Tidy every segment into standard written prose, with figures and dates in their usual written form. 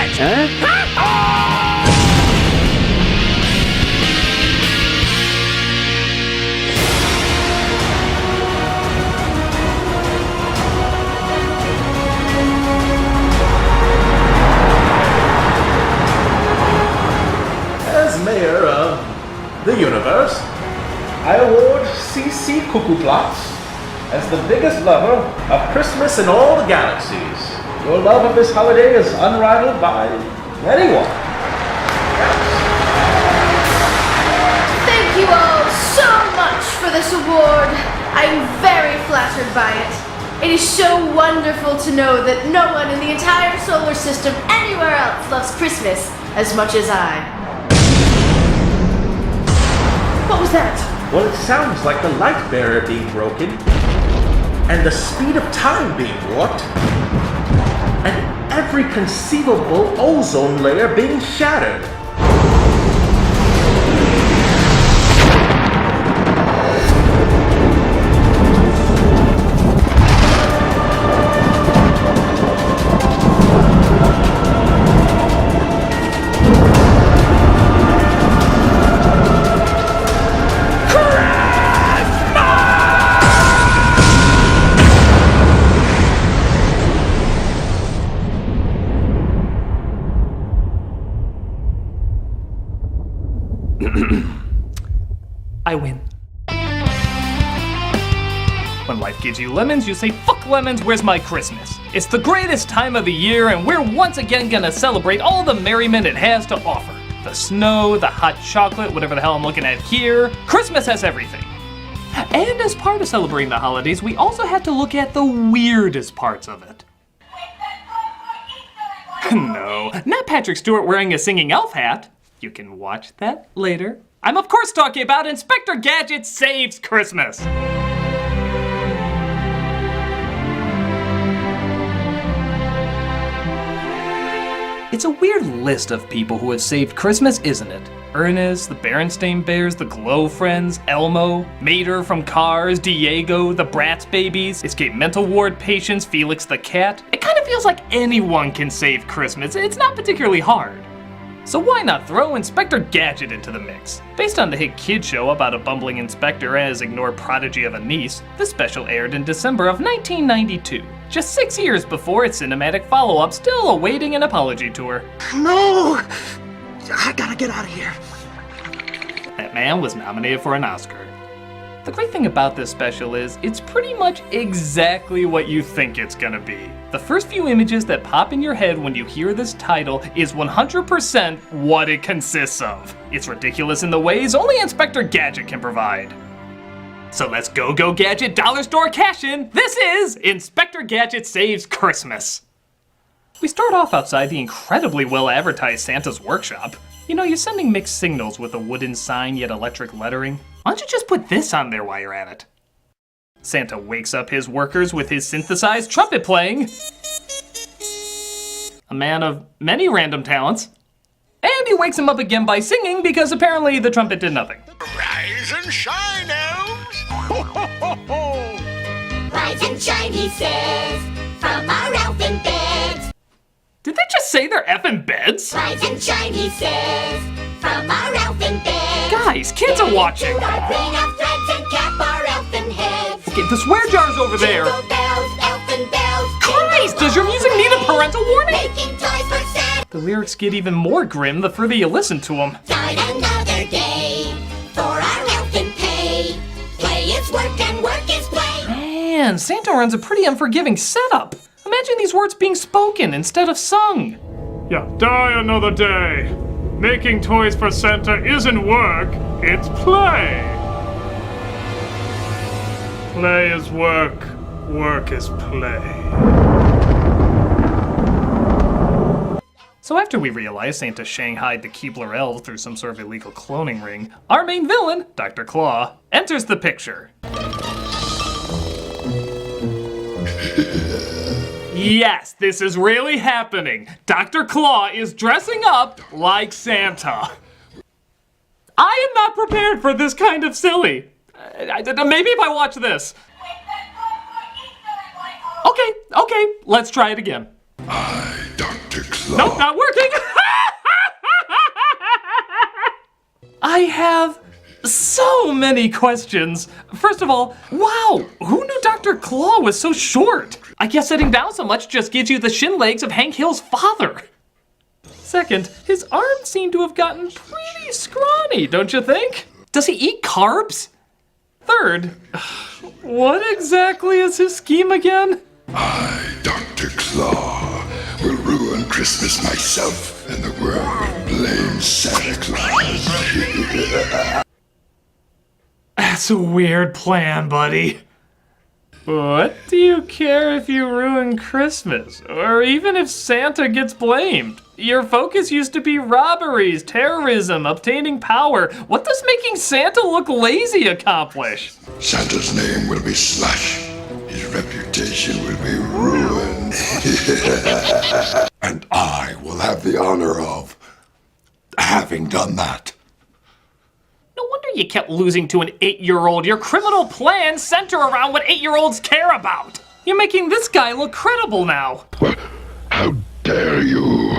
Huh? As mayor of the universe, I award CC Cuckoo Plots as the biggest lover of Christmas in all the galaxies. Your love of this holiday is unrivaled by anyone. Thank you all so much for this award. I'm very flattered by it. It is so wonderful to know that no one in the entire solar system anywhere else loves Christmas as much as I. What was that? Well, it sounds like the light barrier being broken, and the speed of time being warped, and every conceivable ozone layer being shattered. I win. When life gives you lemons, you say, fuck lemons, where's my Christmas? It's the greatest time of the year, and we're once again gonna celebrate all the merriment it has to offer. The snow, the hot chocolate, whatever the hell I'm looking at here. Christmas has everything. And as part of celebrating the holidays, we also have to look at the weirdest parts of it. No, not Patrick Stewart wearing a singing elf hat. You can watch that later. I'm of course talking about Inspector Gadget Saves Christmas. It's a weird list of people who have saved Christmas, isn't it? Ernest, the Berenstain Bears, the Glow Friends, Elmo, Mater from Cars, Diego, the Bratz Babies, escaped mental ward patients, Felix the Cat. It kind of feels like anyone can save Christmas. It's not particularly hard. So why not throw Inspector Gadget into the mix? Based on the hit kid show about a bumbling inspector and his ignored prodigy of a niece, the special aired in December of 1992, just 6 years before its cinematic follow-up, still awaiting an apology tour. No! I gotta get out of here. That man was nominated for an Oscar. The great thing about this special is, it's pretty much exactly what you think it's gonna be. The first few images that pop in your head when you hear this title is 100% what it consists of. It's ridiculous in the ways only Inspector Gadget can provide. So let's go Gadget dollar store cash in. This is Inspector Gadget Saves Christmas. We start off outside the incredibly well advertised Santa's workshop. You know, you're sending mixed signals with a wooden sign yet electric lettering. Why don't you just put this on there while you're at it? Santa wakes up his workers with his synthesized trumpet playing. A man of many random talents. And he wakes him up again by singing because apparently the trumpet did nothing. Rise and shine, elves! Ho, ho, ho, ho! Rise and shine, he says, from our elfin beds. Did they just say they're effing beds? Rise and shine, he says, from our elfin beds. Guys, kids are watching. Our green elf threads and cap our elfin heads. Okay, the swear jar's over there. Jingle bells, elfin bells. Christ, does your music need a parental warning? Making toys for Santa. The lyrics get even more grim the further you listen to them. Start another day for our elfin pay. Play is work and work is play. Man, Santa runs a pretty unforgiving setup. Imagine these words being spoken instead of sung. Yeah, die another day. Making toys for Santa isn't work, it's play. Play is work, work is play. So after we realize Santa shanghaied the Keebler elves through some sort of illegal cloning ring, our main villain, Dr. Claw, enters the picture. Yes, this is really happening. Dr. Claw is dressing up like Santa. I am not prepared for this kind of silly. Maybe if I watch this. Okay, let's try it again. I, Dr. Claw. Nope, not working! I have so many questions. First of all, wow, who knew Dr. Claw was so short? I guess sitting down so much just gives you the shin legs of Hank Hill's father. Second, his arms seem to have gotten pretty scrawny, don't you think? Does he eat carbs? Third, what exactly is his scheme again? I, Dr. Claw, will ruin Christmas myself, and the world will blame Santa Claus. That's a weird plan, buddy. What do you care if you ruin Christmas? Or even if Santa gets blamed? Your focus used to be robberies, terrorism, obtaining power. What does making Santa look lazy accomplish? Santa's name will be slashed. His reputation will be ruined. And I will have the honor of having done that. No wonder you kept losing to an 8-year-old. Your criminal plans center around what 8-year-olds care about. You're making this guy look credible now. How dare you?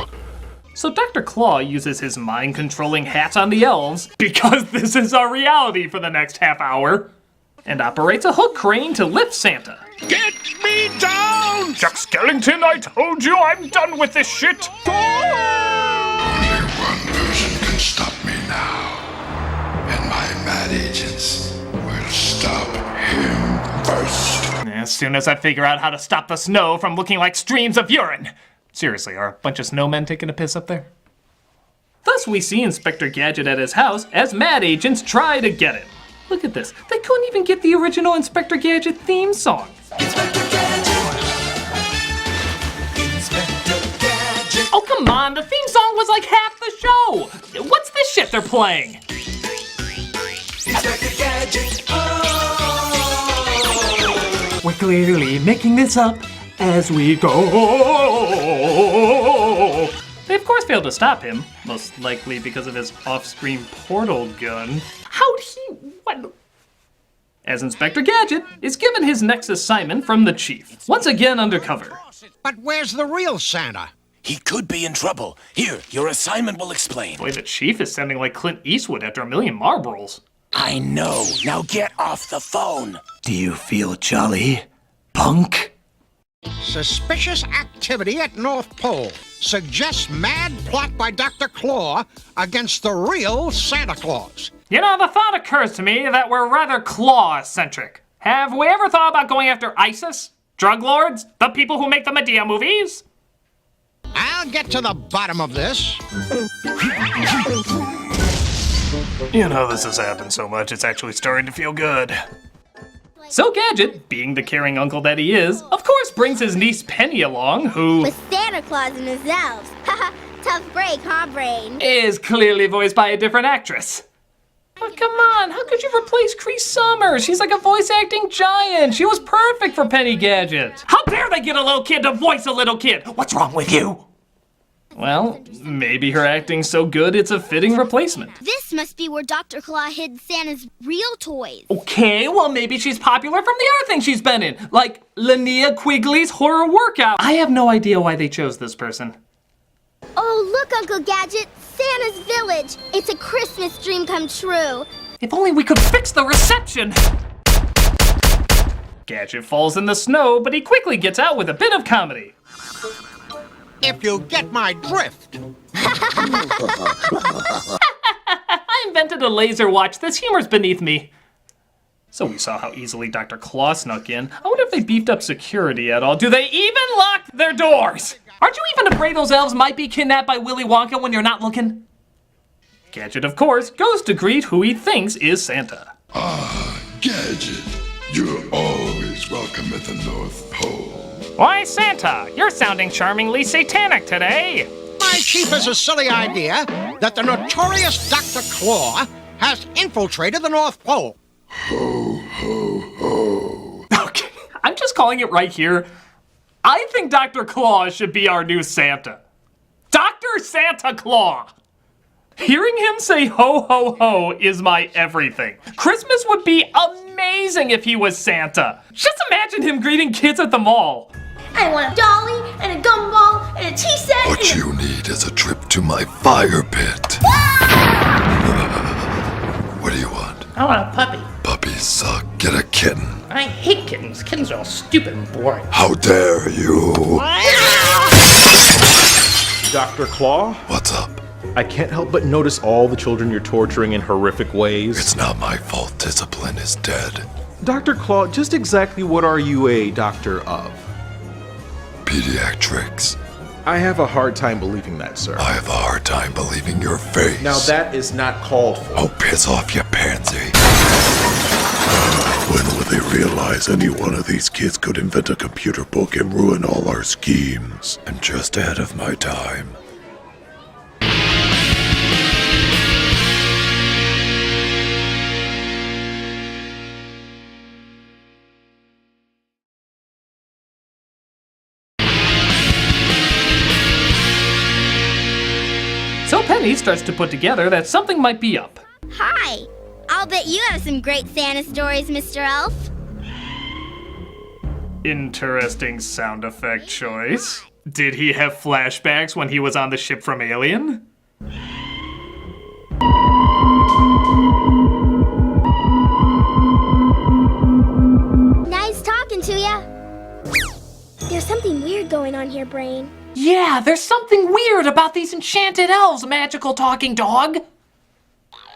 So Dr. Claw uses his mind-controlling hat on the elves, because this is our reality for the next half hour, and operates a hook crane to lift Santa. Get me down! Jack Skellington, I told you I'm done with this shit! Only one person can stop me now. And my mad agents will stop him first. As soon as I figure out how to stop the snow from looking like streams of urine. Seriously, are a bunch of snowmen taking a piss up there? Thus we see Inspector Gadget at his house as mad agents try to get him. Look at this, they couldn't even get the original Inspector Gadget theme song. Inspector Gadget. Inspector Gadget. Oh come on, the theme song was like half the show! What's this shit they're playing? Inspector Gadget. Oh. We're clearly making this up as we go. They of course failed to stop him, most likely because of his off-screen portal gun. How'd he... what? As Inspector Gadget is given his next assignment from the Chief, once again undercover. But where's the real Santa? He could be in trouble. Here, your assignment will explain. Boy, the Chief is sounding like Clint Eastwood after a million Marlboros. I know. Now get off the phone. Do you feel jolly, punk? Suspicious activity at North Pole suggests mad plot by Dr. Claw against the real Santa Claus. You know, the thought occurs to me that we're rather Claw-centric. Have we ever thought about going after ISIS? Drug lords? The people who make the Medea movies? I'll get to the bottom of this. You know, this has happened so much, it's actually starting to feel good. So Gadget, being the caring uncle that he is, of course brings his niece Penny along, who... with Santa Claus and his elves. Haha, tough break, huh, Brain? is clearly voiced by a different actress. But come on, how could you replace Cree Summers? She's like a voice acting giant. She was perfect for Penny Gadget. How dare they get a little kid to voice a little kid? What's wrong with you? Well, maybe her acting's so good it's a fitting replacement. This must be where Dr. Claw hid Santa's real toys. Okay, well maybe she's popular from the other thing she's been in, like Linnea Quigley's Horror Workout. I have no idea why they chose this person. Oh, look, Uncle Gadget, Santa's village. It's a Christmas dream come true. If only we could fix the reception. Gadget falls in the snow, but he quickly gets out with a bit of comedy. If you get my drift. I invented a laser watch. This humor's beneath me. So we saw how easily Dr. Claw snuck in. I wonder if they beefed up security at all. Do they even lock their doors? Aren't you even afraid those elves might be kidnapped by Willy Wonka when you're not looking? Gadget, of course, goes to greet who he thinks is Santa. Ah, Gadget, you're always welcome at the North Pole. Why, Santa, you're sounding charmingly satanic today. My chief has a silly idea that the notorious Dr. Claw has infiltrated the North Pole. Ho, ho, ho. Okay, I'm just calling it right here. I think Dr. Claus should be our new Santa. Dr. Santa Claus! Hearing him say ho ho ho is my everything. Christmas would be amazing if he was Santa. Just imagine him greeting kids at the mall. I want a dolly and a gumball and a tea set. What you need is a trip to my fire pit. What do you want? I want a puppy. Puppies suck. Get a kitten. I hate kittens. Kittens are all stupid and boring. How dare you? Dr. Claw? What's up? I can't help but notice all the children you're torturing in horrific ways. It's not my fault discipline is dead. Dr. Claw, just exactly what are you a doctor of? Pediatrics. I have a hard time believing that, sir. I have a hard time believing your face. Now that is not called for. Oh, piss off, you pansy. When will they realize any one of these kids could invent a computer book and ruin all our schemes? I'm just ahead of my time. So Penny starts to put together that something might be up. Hi. I'll bet you have some great Santa stories, Mr. Elf. Interesting sound effect choice. Did he have flashbacks when he was on the ship from Alien? Nice talking to ya. There's something weird going on here, Brain. Yeah, there's something weird about these enchanted elves, magical talking dog.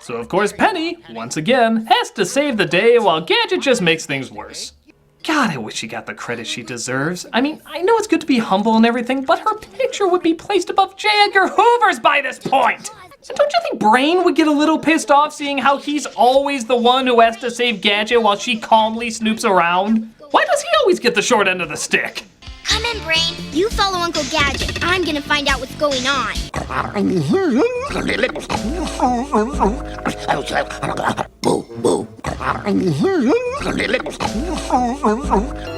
So of course Penny, once again, has to save the day while Gadget just makes things worse. God, I wish she got the credit she deserves. I mean, I know it's good to be humble and everything, but her picture would be placed above J. Edgar Hoover's by this point. So don't you think Brain would get a little pissed off seeing how he's always the one who has to save Gadget while she calmly snoops around? Why does he always get the short end of the stick? Come in, Brain. You follow Uncle Gadget. I'm gonna find out what's going on. Boo, boo.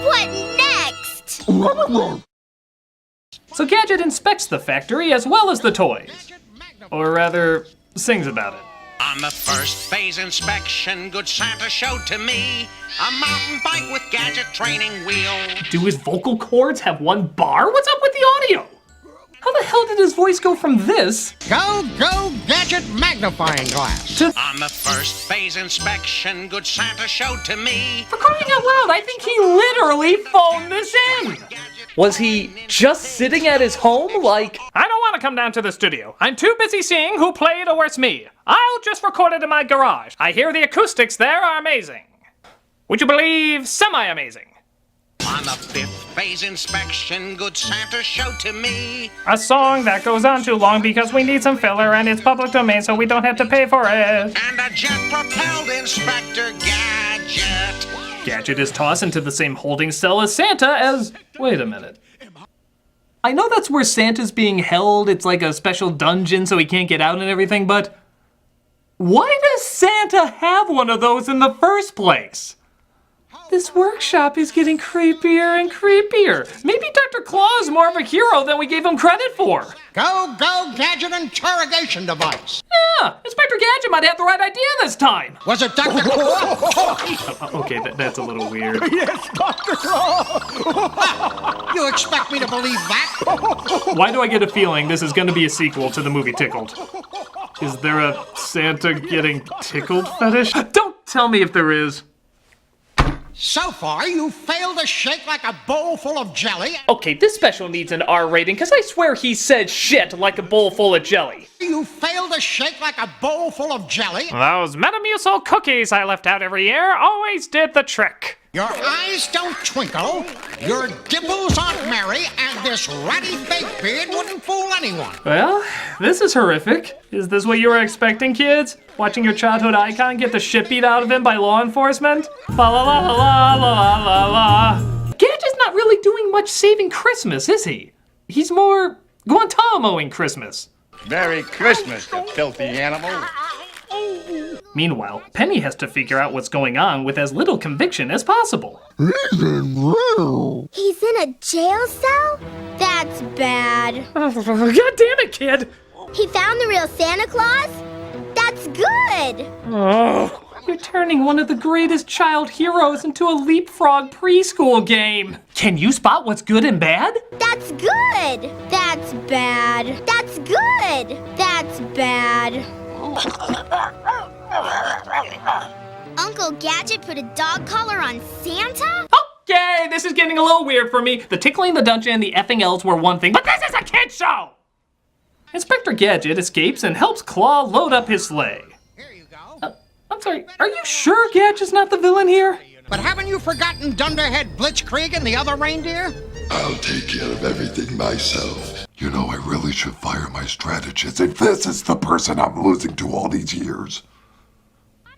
What next? So Gadget inspects the factory as well as the toys. Or rather, sings about it. On the first phase inspection, good Santa showed to me a mountain bike with Gadget training wheel. Do his vocal cords have one bar? What's up with the audio? How the hell did his voice go from this Go Gadget magnifying glass. On the first phase inspection, good Santa showed to me. For crying out loud, I think he literally phoned this in. Was he just sitting at his home like, I don't want to come down to the studio. I'm too busy seeing who played or where's me. I'll just record it in my garage. I hear the acoustics there are amazing. Would you believe semi-amazing? On the fifth phase inspection, good Santa showed to me A song that goes on too long because we need some filler and it's public domain so we don't have to pay for it. and a jet-propelled Inspector Gadget. Gadget is tossed into the same holding cell as Santa as... Wait a minute. I know that's where Santa's being held, it's like a special dungeon so he can't get out and everything, but... Why does Santa have one of those in the first place? This workshop is getting creepier and creepier. Maybe Dr. Claw is more of a hero than we gave him credit for. Go Gadget interrogation device. Yeah, Inspector Gadget might have the right idea this time. Was it Dr. Claw? Okay, that's a little weird. Yes, Dr. Claw. You expect me to believe that? Why do I get a feeling this is going to be a sequel to the movie Tickled? Is there a Santa getting tickled fetish? Don't tell me if there is. So far, you failed to shake like a bowl full of jelly. Okay, this special needs an R rating because I swear he said shit like a bowl full of jelly. You failed to shake like a bowl full of jelly. Those Metamucil cookies I left out every year always did the trick. Your eyes don't twinkle, your dimples aren't merry, and this ratty fake beard wouldn't fool anyone. Well, this is horrific. Is this what you were expecting, kids? Watching your childhood icon get the shit beat out of him by law enforcement? La la la la la la la la. Gadget's not really doing much saving Christmas, is he? He's more Guantanamoing Christmas. Merry Christmas, you filthy animal. Meanwhile, Penny has to figure out what's going on with as little conviction as possible. He's in a jail cell? That's bad. God damn it, kid! He found the real Santa Claus? That's good! Oh, you're turning one of the greatest child heroes into a leapfrog preschool game. Can you spot what's good and bad? That's good! That's bad. That's good! That's bad. Uncle Gadget put a dog collar on Santa? Okay, this is getting a little weird for me. The tickling, the dungeon, and the effing elves were one thing, but this is a kid's show! Inspector Gadget escapes and helps Claw load up his sleigh. Here you go. I'm sorry, are you sure Gadget's not the villain here? But haven't you forgotten Dunderhead Blitzkrieg and the other reindeer? I'll take care of everything myself. You know, I really should fire my strategist if this is the person I'm losing to all these years.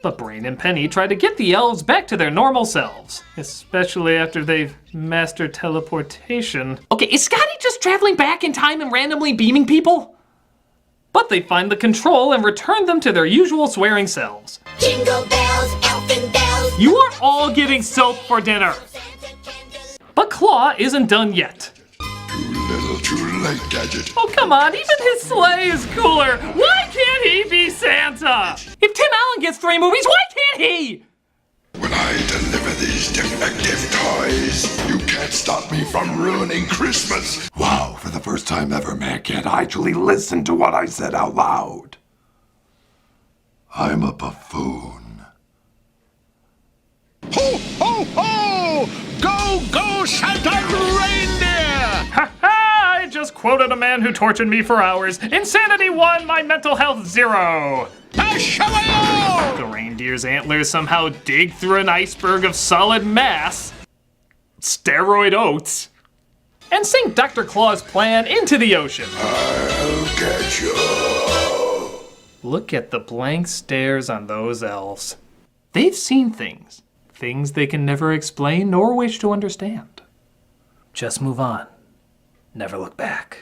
But Brain and Penny try to get the elves back to their normal selves, especially after they've mastered teleportation. Okay, is Scotty just traveling back in time and randomly beaming people? But they find the control and return them to their usual swearing selves. Jingle bells, elfin bells. You are all getting soap for dinner. But Claw isn't done yet. Too little, too late, Gadget. Oh, come on, even his sleigh is cooler. Why can't he be Santa? If Tim Allen gets 3 movies, why can't he? When I deliver these defective toys, you can't stop me from ruining Christmas. Wow, for the first time ever, man can't actually listen to what I said out loud. I'm a buffoon. Ho, ho, ho! Go, go, Santa Reindeer! Ha ha! I just quoted a man who tortured me for hours. Insanity 1, my mental health 0. The reindeer's antlers somehow dig through an iceberg of solid mass, steroid oats, and sink Dr. Claw's plan into the ocean. I'll get you. Look at the blank stares on those elves. They've seen things they can never explain nor wish to understand. Just move on. Never look back.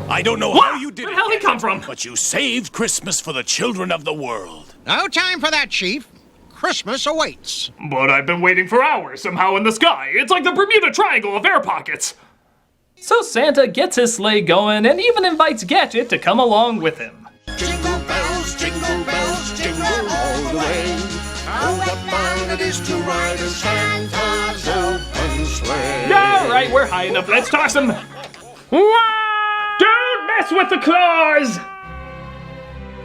I don't know how you did it. Where the hell did he come from? But you saved Christmas for the children of the world. No time for that, Chief. Christmas awaits. But I've been waiting for hours somehow in the sky. It's like the Bermuda Triangle of air pockets. So Santa gets his sleigh going and even invites Gadget to come along with him. Jingle bells, jingle all the way. Oh, what fun it is to ride in Santa's open sleigh. All right, we're high enough. Let's toss him. Don't mess with the claws!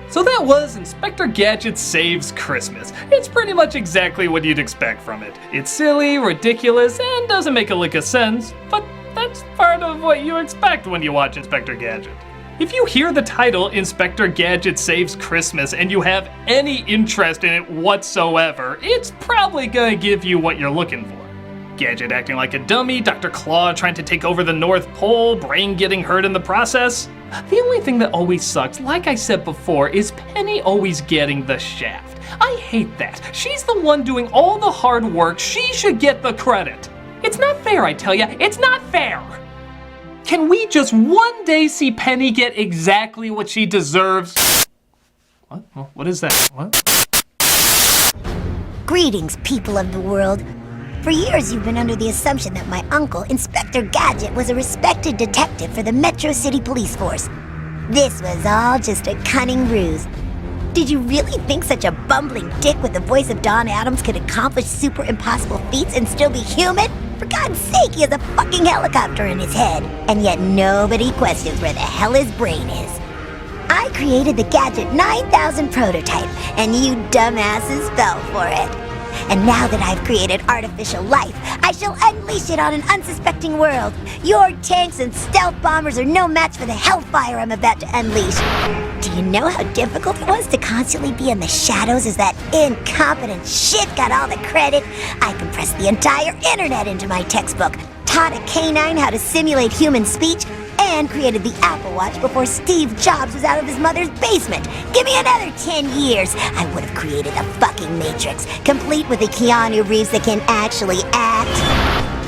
So that was Inspector Gadget Saves Christmas. It's pretty much exactly what you'd expect from it. It's silly, ridiculous, and doesn't make a lick of sense, but that's part of what you expect when you watch Inspector Gadget. If you hear the title Inspector Gadget Saves Christmas and you have any interest in it whatsoever, it's probably gonna give you what you're looking for. Gadget acting like a dummy, Dr. Claw trying to take over the North Pole, Brain getting hurt in the process. The only thing that always sucks, like I said before, is Penny always getting the shaft. I hate that. She's the one doing all the hard work. She should get the credit. It's not fair, I tell ya. It's not fair. Can we just one day see Penny get exactly what she deserves? What? What is that? What? Greetings, people of the world. For years, you've been under the assumption that my uncle, Inspector Gadget, was a respected detective for the Metro City Police Force. This was all just a cunning ruse. Did you really think such a bumbling dick with the voice of Don Adams could accomplish super impossible feats and still be human? For God's sake, he has a fucking helicopter in his head. And yet nobody questions where the hell his brain is. I created the Gadget 9000 prototype, and you dumbasses fell for it. And now that I've created artificial life, I shall unleash it on an unsuspecting world. Your tanks and stealth bombers are no match for the hellfire I'm about to unleash. Do you know how difficult it was to constantly be in the shadows as that incompetent shit got all the credit? I compressed the entire internet into my textbook, taught a canine how to simulate human speech, and created the Apple Watch before Steve Jobs was out of his mother's basement. Give me another 10 years. I would have created the fucking Matrix, complete with a Keanu Reeves that can actually act.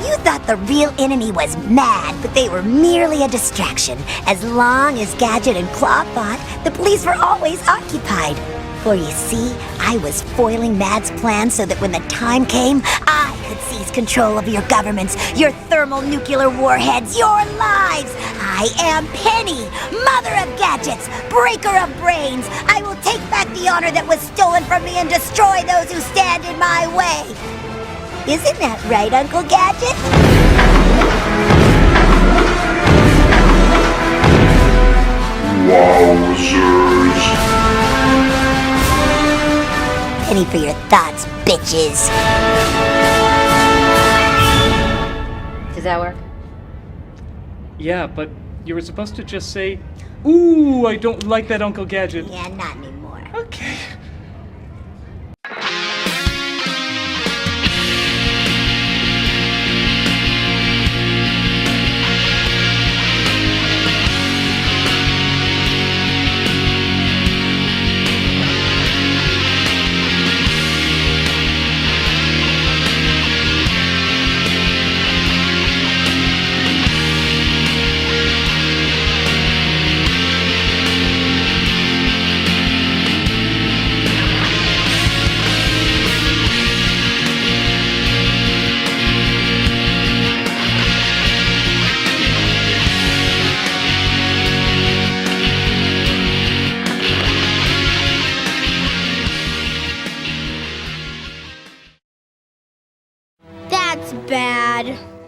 You thought the real enemy was mad, but they were merely a distraction. As long as Gadget and Claw fought, the police were always occupied. For you see, I was foiling Mad's plan so that when the time came, I could seize control of your governments, your thermonuclear warheads, your lives. I am Penny, mother of gadgets, breaker of brains. I will take back the honor that was stolen from me and destroy those who stand in my way. Isn't that right, Uncle Gadget? Wowzers. penny for your thoughts, bitches. Does that work? Yeah, but you were supposed to just say, "Ooh, I don't like that Uncle Gadget." Yeah, not anymore. Okay. That's bad.